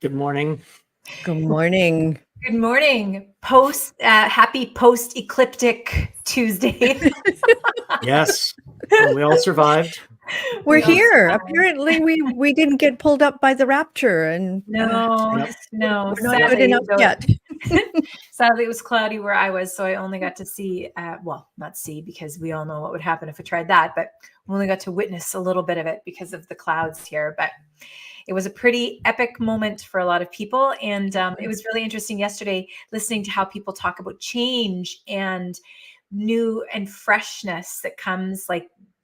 Good morning. Good morning. Good morning. Happy post-ecliptic Tuesday. Yes, and we all survived. We're We all here. survived. Apparently, we didn't get pulled up by the rapture, and No. Yep. No. we're not good enough yet. Sadly, it was cloudy where I was, so I only got to see, not see, because we all know what would happen if we tried that, but we only got to witness a little bit of it because of the clouds here. But it was a pretty epic moment for a lot of people. And it was really interesting yesterday listening to how people talk about change and new and freshness that comes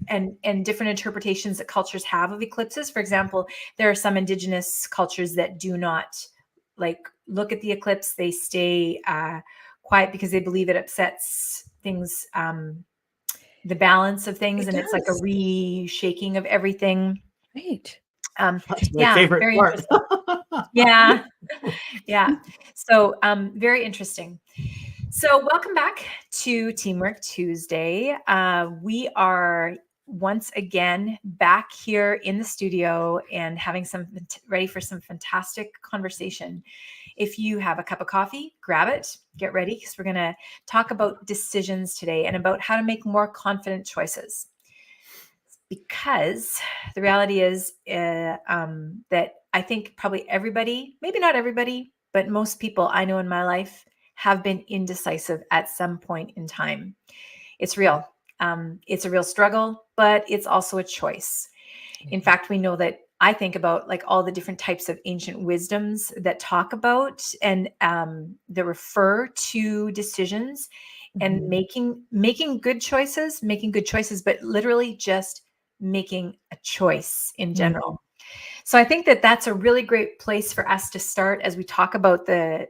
and different interpretations that cultures have of eclipses. For example, there are some indigenous cultures that do not look at the eclipse. They stay quiet because they believe it upsets things, the balance of things, and it's like a reshaking of everything. Right. That's my favorite very part. interesting. Yeah. So very interesting. So welcome back to Teamwork Tuesday. We are once again back here in the studio and having ready for some fantastic conversation. If you have a cup of coffee, grab it, get ready, because we're going to talk about decisions today and about how to make more confident choices. Because the reality is that I think probably everybody, maybe not everybody, but most people I know in my life have been indecisive at some point in time. It's real. It's a real struggle, but it's also a choice. In fact, we know that I think about all the different types of ancient wisdoms that talk about and that refer to decisions and making good choices, but literally just making a choice in general. So I think that that's a really great place for us to start as we talk about the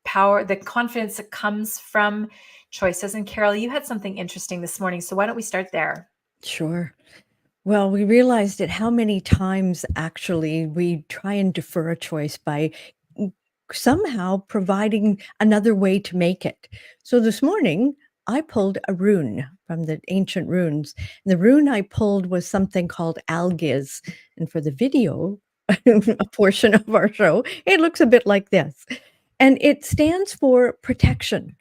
power, the confidence that comes from choices. And Carol, you had something interesting this morning. So why don't we start there? Sure. Well, we realized at how many times actually we try and defer a choice by somehow providing another way to make it. So this morning, I pulled a rune from the ancient runes. And the rune I pulled was something called algiz. And for the video, a portion of our show, it looks a bit like this. And it stands for protection.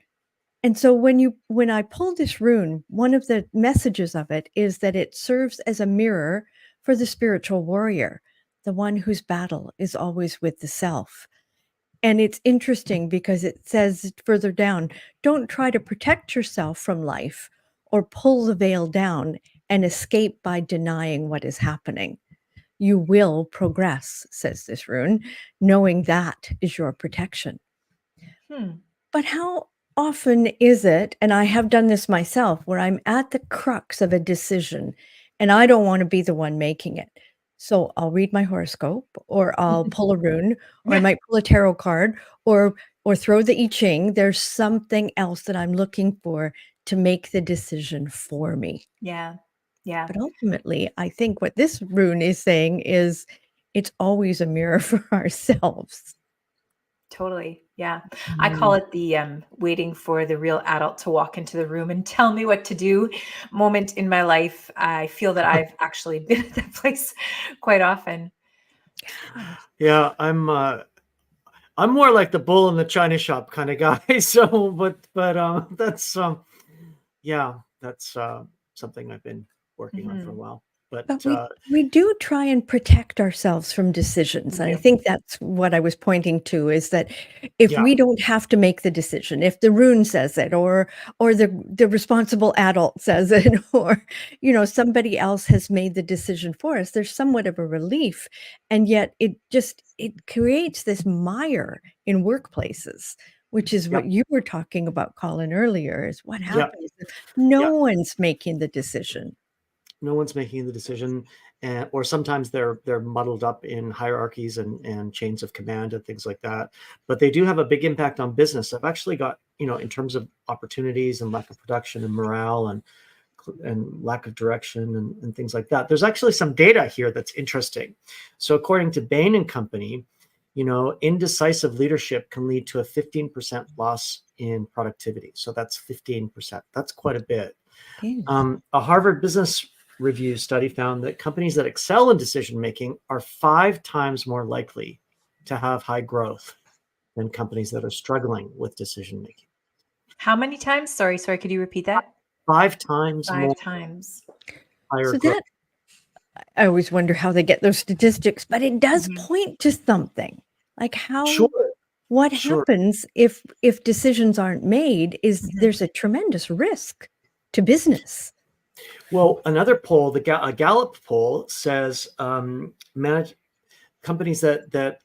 And so when I pulled this rune, one of the messages of it is that it serves as a mirror for the spiritual warrior, the one whose battle is always with the self. And it's interesting because it says further down, don't try to protect yourself from life or pull the veil down and escape by denying what is happening. You will progress, says this rune, knowing that is your protection. But how often is it, and I have done this myself, where I'm at the crux of a decision and I don't want to be the one making it. So I'll read my horoscope, or I'll pull a rune, or I might pull a tarot card, or throw the I Ching. There's something else that I'm looking for to make the decision for me. Yeah. But ultimately, I think what this rune is saying is it's always a mirror for ourselves. Totally. Yeah. I call it the waiting for the real adult to walk into the room and tell me what to do moment in my life. I feel that I've actually been at that place quite often. Yeah, I'm more like the bull in the china shop kind of guy. So, but that's something I've been working on for a while. But we do try and protect ourselves from decisions. And I think that's what I was pointing to, is that if we don't have to make the decision, if the rune says it, or the responsible adult says it, or, somebody else has made the decision for us, there's somewhat of a relief. And yet it creates this mire in workplaces, which is what you were talking about, Colin, earlier, is what happens if no one's making the decision. No one's making the decision, or sometimes they're muddled up in hierarchies and chains of command and things like that. But they do have a big impact on business. I've actually got, in terms of opportunities and lack of production and morale and lack of direction and things like that. There's actually some data here that's interesting. So according to Bain and Company, indecisive leadership can lead to a 15% loss in productivity. So that's 15%. That's quite a bit. A Harvard Business Review study found that companies that excel in decision-making are 5 times more likely to have high growth than companies that are struggling with decision making. How many times? Sorry, could you repeat that? 5 times more 5 times. higher So growth. that I always wonder how they get those statistics, but it does Mhm. point to something. Like Sure, what sure. happens if decisions aren't made is Mhm. there's a tremendous risk to business. Well, another poll, a Gallup poll says companies that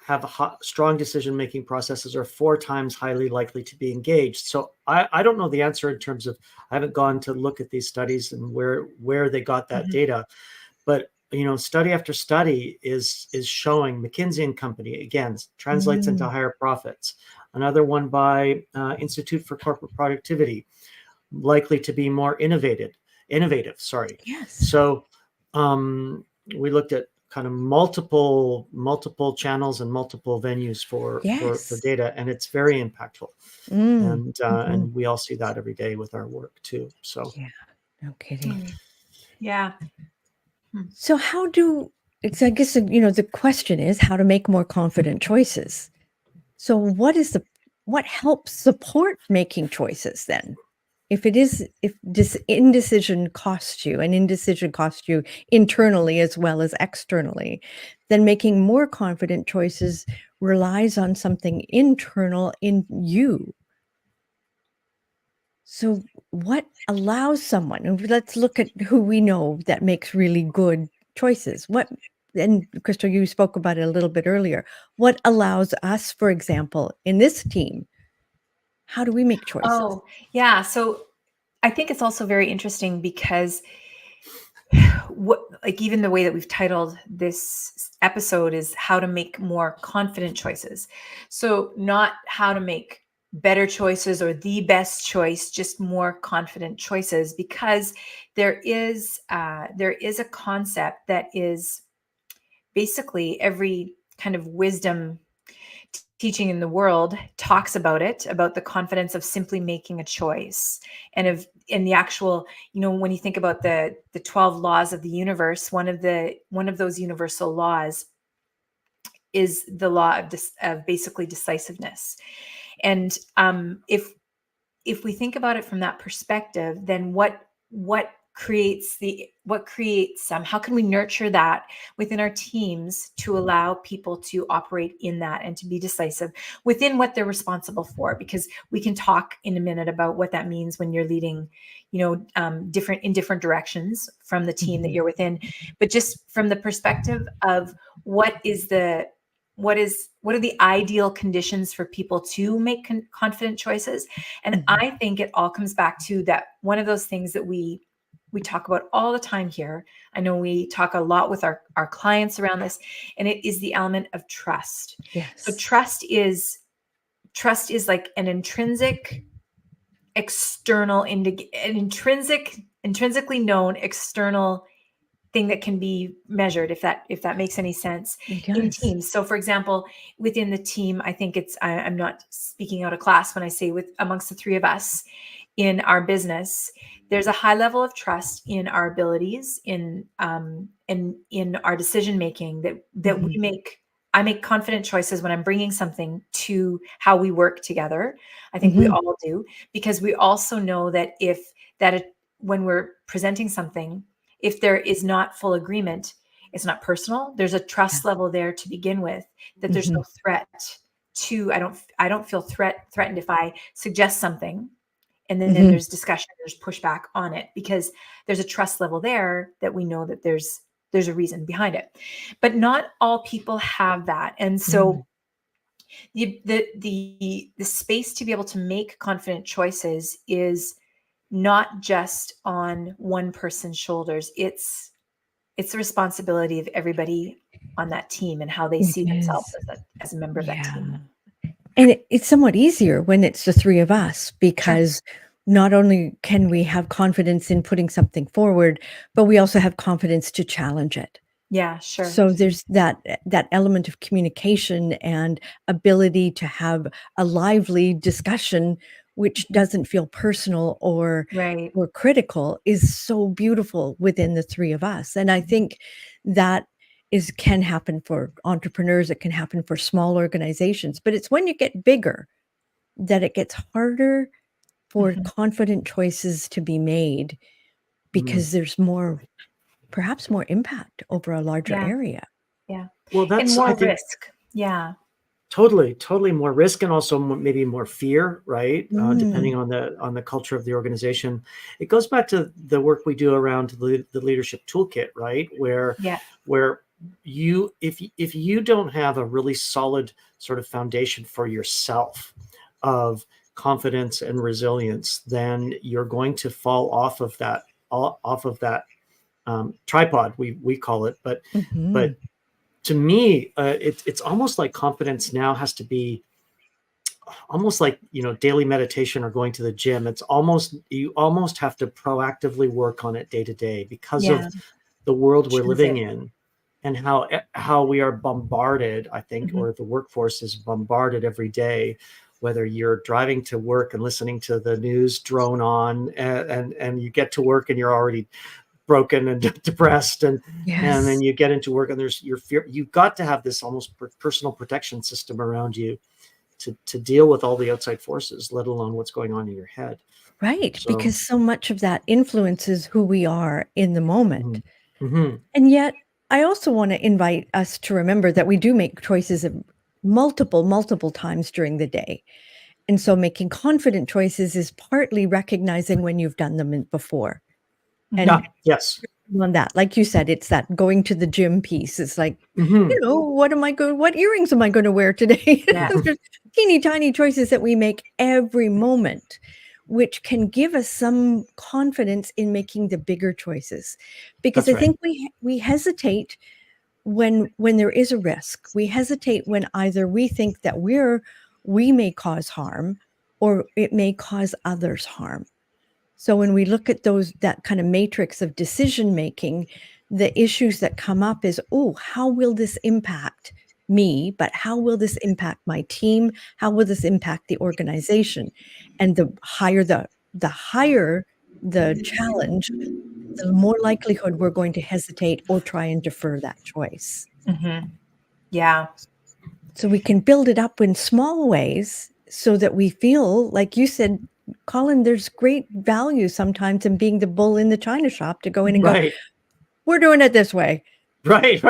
have strong decision-making processes are 4 times highly likely to be engaged. So I don't know the answer in terms of, I haven't gone to look at these studies and where they got that Mhm. data, but study after study is showing. McKinsey and Company, again, translates into higher profits. Another one by Institute for Corporate Productivity, likely to be more innovative. Sorry. Yes. So we looked at kind of multiple channels and multiple venues for Yes. data, and it's very impactful. Mm. And we all see that every day with our work too. So Yeah, no kidding. Mm. Yeah. So I guess, the question is how to make more confident choices. So what helps support making choices then? If indecision costs you, and indecision costs you internally as well as externally, then making more confident choices relies on something internal in you. So what allows someone, and let's look at who we know that makes really good choices. And Christal, you spoke about it a little bit earlier. What allows us, for example, in this team, how do we make choices? Oh, yeah. So I think it's also very interesting because even the way that we've titled this episode is how to make more confident choices. So not how to make better choices or the best choice, just more confident choices, because there is a concept that is basically every kind of wisdom teaching in the world talks about the confidence of simply making a choice, and in the actual, when you think about the 12 laws of the universe, one of those universal laws is the law of basically decisiveness. And if we think about it from that perspective, then what creates how can we nurture that within our teams to allow people to operate in that and to be decisive within what they're responsible for? Because we can talk in a minute about what that means when you're leading, different directions from the team that you're within. But just from the perspective of what are the ideal conditions for people to make confident choices? And I think it all comes back to that, one of those things that we talk about all the time here. I know we talk a lot with our clients around this, and it is the element of trust. Yes. So trust is like an intrinsic external, intrinsically known external thing that can be measured, if that makes any sense, in teams. So for example, within the team, I think I'm not speaking out of class when I say amongst the 3 of us in our business, there's a high level of trust in our abilities, in our decision making, that we make. I make confident choices when I'm bringing something to how we work together. I think we all do, because we also know that when we're presenting something, if there is not full agreement, it's not personal. There's a trust level there to begin with, that there's no threat to, I don't feel threatened if I suggest something and then there's discussion, there's pushback on it, because there's a trust level there that we know that there's a reason behind it. But not all people have that. And so the space to be able to make confident choices is not just on one person's shoulders. It's the responsibility of everybody on that team and how they see themselves as a member of that team. And it's somewhat easier when it's the 3 of us, because not only can we have confidence in putting something forward, but we also have confidence to challenge it. Yeah, sure. So there's that element of communication and ability to have a lively discussion, which doesn't feel personal or critical, is so beautiful within the 3 of us. And I think that can happen for entrepreneurs. It can happen for small organizations, but it's when you get bigger that it gets harder for confident choices to be made, because there's perhaps more impact over a larger area. Yeah. Well, And that's, more I think, risk. Yeah. totally more risk, and also maybe more fear, right? Depending Mm. on the culture of the organization. It goes back to the work we do around the leadership toolkit, right? Where you, if you don't have a really solid sort of foundation for yourself of confidence and resilience, then you're going to fall off of that tripod, we call it. But to me, it's almost like confidence now has to be almost like, daily meditation or going to the gym. You almost have to proactively work on it day to day, because of the world we're living in, and how we are bombarded, I think, or the workforce is bombarded every day, whether you're driving to work and listening to the news drone on, and you get to work and you're already broken and depressed, and then you get into work and there's your fear. You've got to have this almost personal protection system around you to deal with all the outside forces, let alone what's going on in your head. Right, So, because so much of that influences who we are in the moment. Mm-hmm. And yet, I also want to invite us to remember that we do make choices multiple times during the day. And so making confident choices is partly recognizing when you've done them before. And yes. On that, like you said, it's that going to the gym piece. It's like, what earrings am I going to wear today? There's teeny tiny choices that we make every moment, which can give us some confidence in making the bigger choices. Because I think we hesitate when there is a risk. We hesitate when either we think that we may cause harm, or it may cause others harm. So when we look at that kind of matrix of decision making, the issues that come up is, how will this impact me? But how will this impact my team? How will this impact the organization? And the higher the challenge, the more likelihood we're going to hesitate or try and defer that choice. Yeah. So we can build it up in small ways so that we feel, like you said, Colin, there's great value sometimes in being the bull in the china shop, to go in and go, we're doing it this way. Right.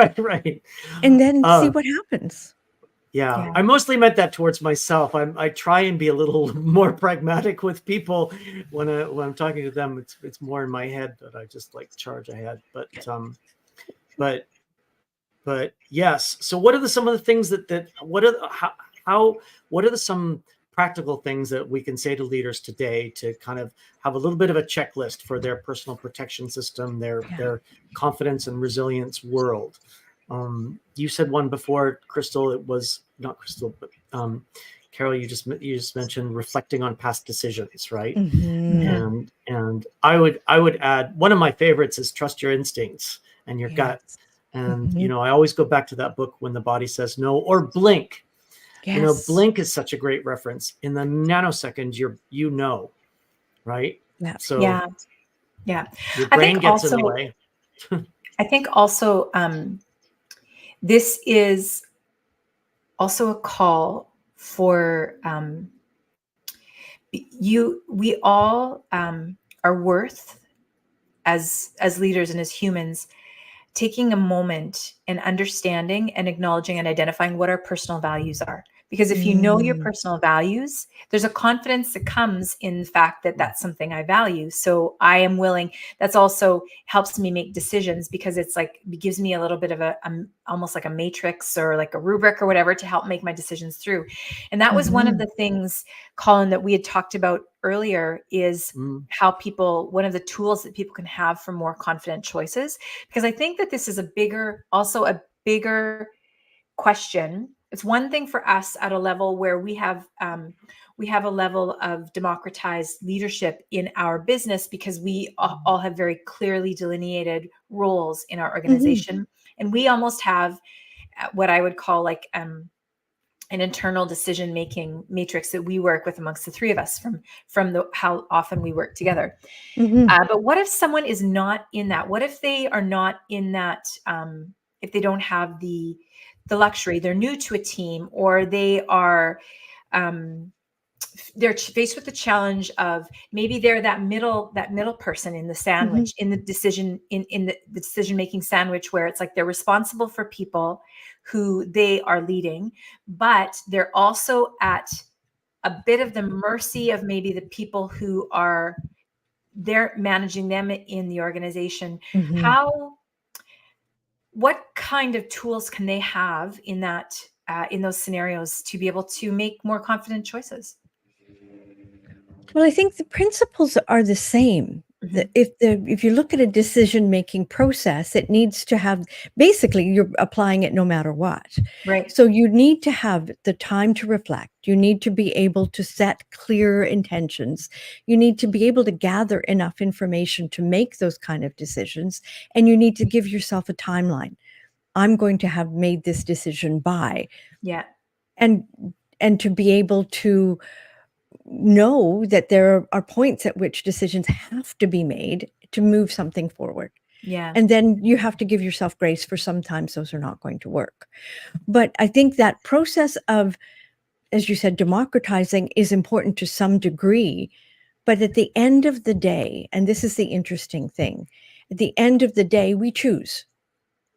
And then see what happens. Yeah, I mostly meant that towards myself. I try and be a little more pragmatic with people when I'm talking to them. It's more in my head that I just like charge ahead. But yes. So what are some of the things what are some practical things that we can say to leaders today to kind of have a little bit of a checklist for their personal protection system, their confidence and resilience world? You said one before, Christal. It was not Christal, but Carol. You just mentioned reflecting on past decisions, right? And I would add, one of my favorites is trust your instincts and your gut. And I always go back to that book, When the Body Says No, or Blink. Blink is such a great reference. In the nanosecond, right? So your brain gets in the way. I think also this is also a call for we all are worth, as leaders and as humans, taking a moment and understanding and acknowledging and identifying what our personal values are. Because if you know your personal values, there's a confidence that comes in the fact that that's something I value. So I am willing. That's also helps me make decisions, because it gives me a little bit of almost like a matrix or like a rubric or whatever to help make my decisions through. And that was one of the things, Colin, that we had talked about earlier, is how one of the tools that people can have for more confident choices. Because I think that this is a bigger question. It's one thing for us at a level where we have a level of democratized leadership in our business, because we all have very clearly delineated roles in our organization. And we almost have what I would call like an internal decision-making matrix that we work with amongst the three of us from how often we work together. But what if someone is not in that? What if they are not in that if they don't have the luxury, they're new to a team, or they are they're faced with the challenge of maybe they're that middle person in the sandwich, in the decision in the decision making sandwich, where it's like they're responsible for people who they are leading, but they're also at a bit of the mercy of maybe the people who are they're managing them in the organization. What kind of tools can they have in that in those scenarios to be able to make more confident choices? Well, I think the principles are the same. If you look at a decision-making process, it needs to have, basically, you're applying it no matter what. Right. So you need to have the time to reflect. You need to be able to set clear intentions. You need to be able to gather enough information to make those kind of decisions. And you need to give yourself a timeline. I'm going to have made this decision by. Yeah. And to be able to know that there are points at which decisions have to be made to move something forward. Yeah. And then you have to give yourself grace for sometimes those are not going to work. But I think that process of, as you said, democratizing is important to some degree. But at the end of the day, and this is the interesting thing, at the end of the day, we choose.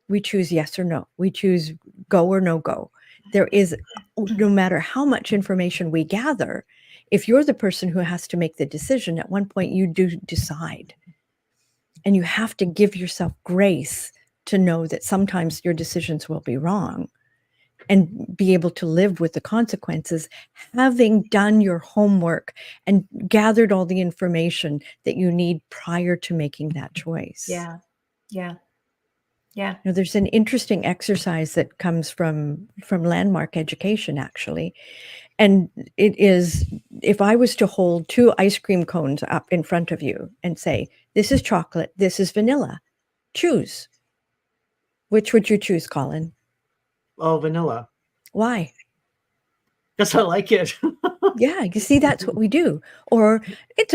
We choose yes or no. We choose go or no go. There is, no matter how much information we gather, if you're the person who has to make the decision, at one point you do decide. And you have to give yourself grace to know that sometimes your decisions will be wrong and be able to live with the consequences, having done your homework and gathered all the information that you need prior to making that choice. Yeah. Yeah. Yeah. You know, there's an interesting exercise that comes from landmark education, actually. And it is, if I was to hold 2 ice cream cones up in front of you and say, this is chocolate, this is vanilla, choose. Which would you choose, Colin? Oh, vanilla. Why? Because I like it. Yeah, you see, that's what we do. Or it's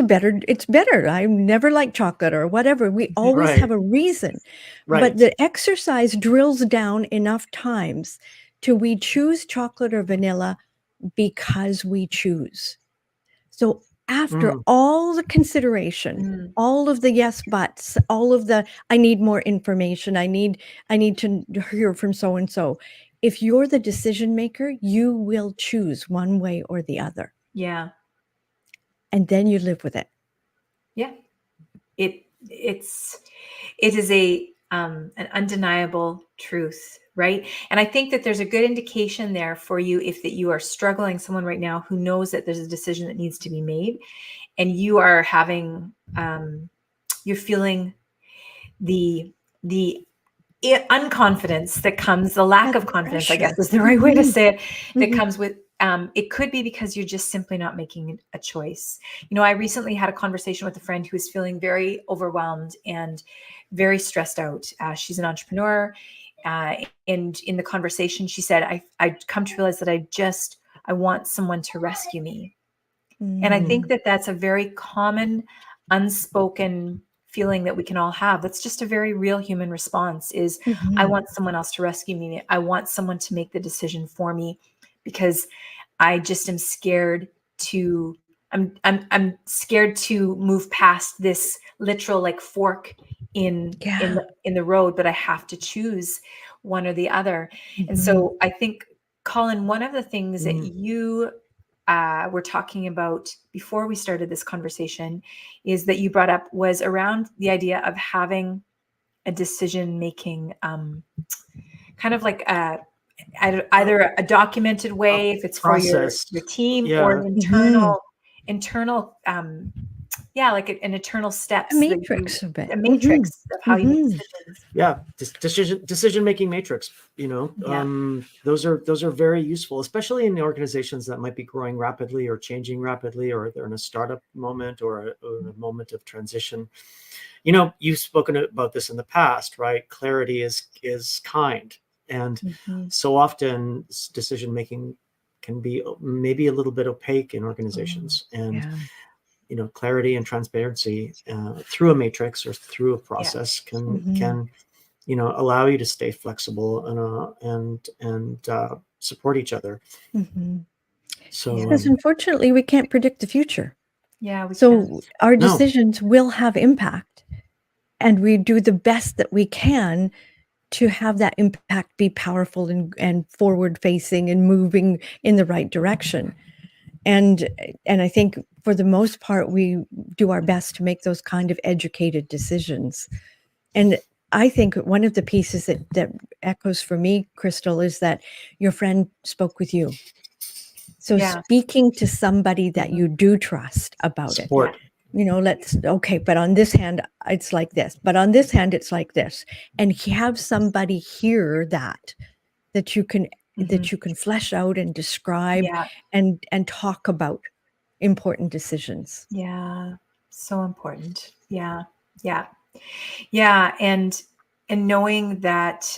better. I never liked chocolate or whatever. We always Right. have a reason. Right. But the exercise drills down enough times till we choose chocolate or vanilla because we choose. So after all the consideration, all of the yes buts, all of the I need more information, I need to hear from so and so. If you're the decision maker, you will choose one way or the other. Yeah. And then you live with it. Yeah. It is an undeniable truth, right? And I think that there's a good indication there for you if that you are struggling, someone right now who knows that there's a decision that needs to be made, and you are having you're feeling the unconfidence that comes, the lack of confidence, I guess is the right way to say it, that comes with it could be because you're just simply not making a choice. You know, I recently had a conversation with a friend who was feeling very overwhelmed and very stressed out. She's an entrepreneur. And in the conversation, she said, I'd come to realize that I want someone to rescue me. And I think that that's a very common, unspoken feeling that we can all have. That's just a very real human response is I want someone else to rescue me. I want someone to make the decision for me because I just am scared to, I'm scared to move past this literal like fork in the road, but I have to choose one or the other. And so I think, Colin, one of the things that you were talking about before we started this conversation is that you brought up was around the idea of having a decision-making kind of like either a documented way, if it's for your team, or an internal like an internal steps, a matrix of it. A matrix of how you make decisions. Yeah, decision making matrix. You know, those are very useful, especially in organizations that might be growing rapidly or changing rapidly, or they're in a startup moment or a moment of transition. You know, you've spoken about this in the past, right? Clarity is kind, and so often decision making can be maybe a little bit opaque in organizations, and you know, clarity and transparency through a matrix or through a process can allow you to stay flexible and support each other. Mhm. So Because unfortunately, we can't predict the future. Yeah, we can. So our No. decisions will have impact, and we do the best that we can to have that impact be powerful and forward facing and moving in the right direction. And I think for the most part, we do our best to make those kind of educated decisions. And I think one of the pieces that echoes for me, Christal, is that your friend spoke with you. So Yeah. speaking to somebody that you do trust about support. it, okay, but on this hand, it's like this, but on this hand, it's like this. And have somebody hear that you can flesh out and describe Yeah. and talk about important decisions. Yeah. So important. Yeah. Yeah. Yeah. And knowing that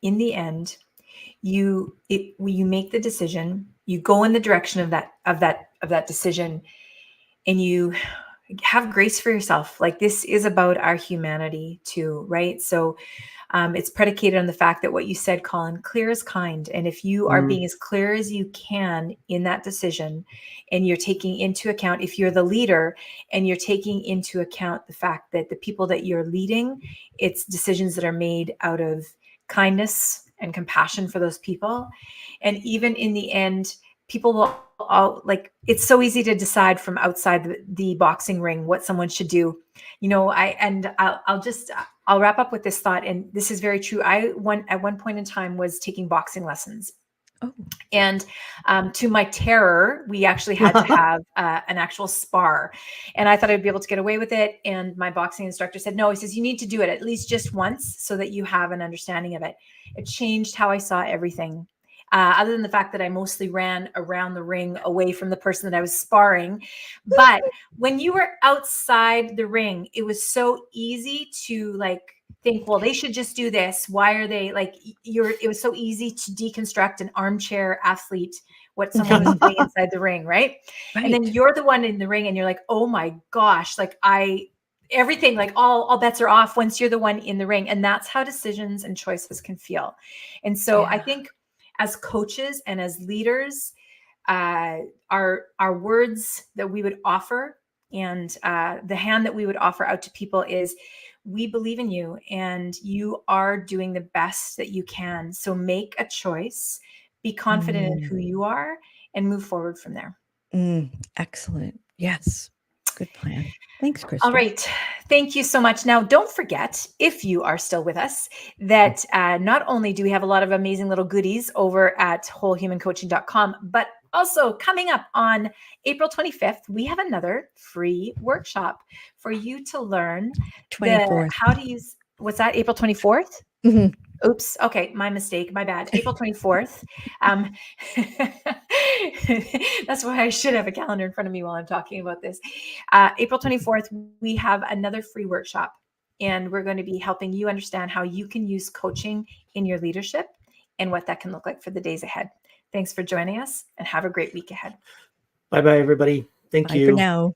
in the end, when you make the decision, you go in the direction of that decision, and you have grace for yourself. Like, this is about our humanity too, right? So it's predicated on the fact that what you said, Colin, clear is kind. And if you are being as clear as you can in that decision, and you're taking into account, if you're the leader and you're taking into account the fact that the people that you're leading, it's decisions that are made out of kindness and compassion for those people. And even in the end, people will all, like, it's so easy to decide from outside the boxing ring what someone should do. I'll wrap up with this thought, and this is very true. At one point in time was taking boxing lessons. Oh. And to my terror, we actually had to have an actual spar. And I thought I'd be able to get away with it. And my boxing instructor said, no, he says, you need to do it at least just once so that you have an understanding of it. It changed how I saw everything. Other than the fact that I mostly ran around the ring away from the person that I was sparring. But when you were outside the ring, it was so easy to think, well, they should just do this. Why are they it was so easy to deconstruct an armchair athlete, what someone was doing inside the ring, right? And then you're the one in the ring and you're like, oh my gosh, everything, all bets are off once you're the one in the ring. And that's how decisions and choices can feel. And so I think as coaches and as leaders, our words that we would offer and the hand that we would offer out to people is, we believe in you and you are doing the best that you can. So make a choice, be confident in who you are, and move forward from there. Excellent. Yes. Good plan. Thanks, Christal. All right. Thank you so much. Now, don't forget, if you are still with us, that not only do we have a lot of amazing little goodies over at wholehumancoaching.com, but also coming up on April 25th, we have another free workshop for you to learn 24th. how to use, what's that, April 24th? Mm-hmm. Oops. Okay. My mistake. My bad. April 24th. That's why I should have a calendar in front of me while I'm talking about this. April 24th, we have another free workshop, and we're going to be helping you understand how you can use coaching in your leadership and what that can look like for the days ahead. Thanks for joining us, and have a great week ahead. Bye-bye, everybody. Thank you. Bye for now.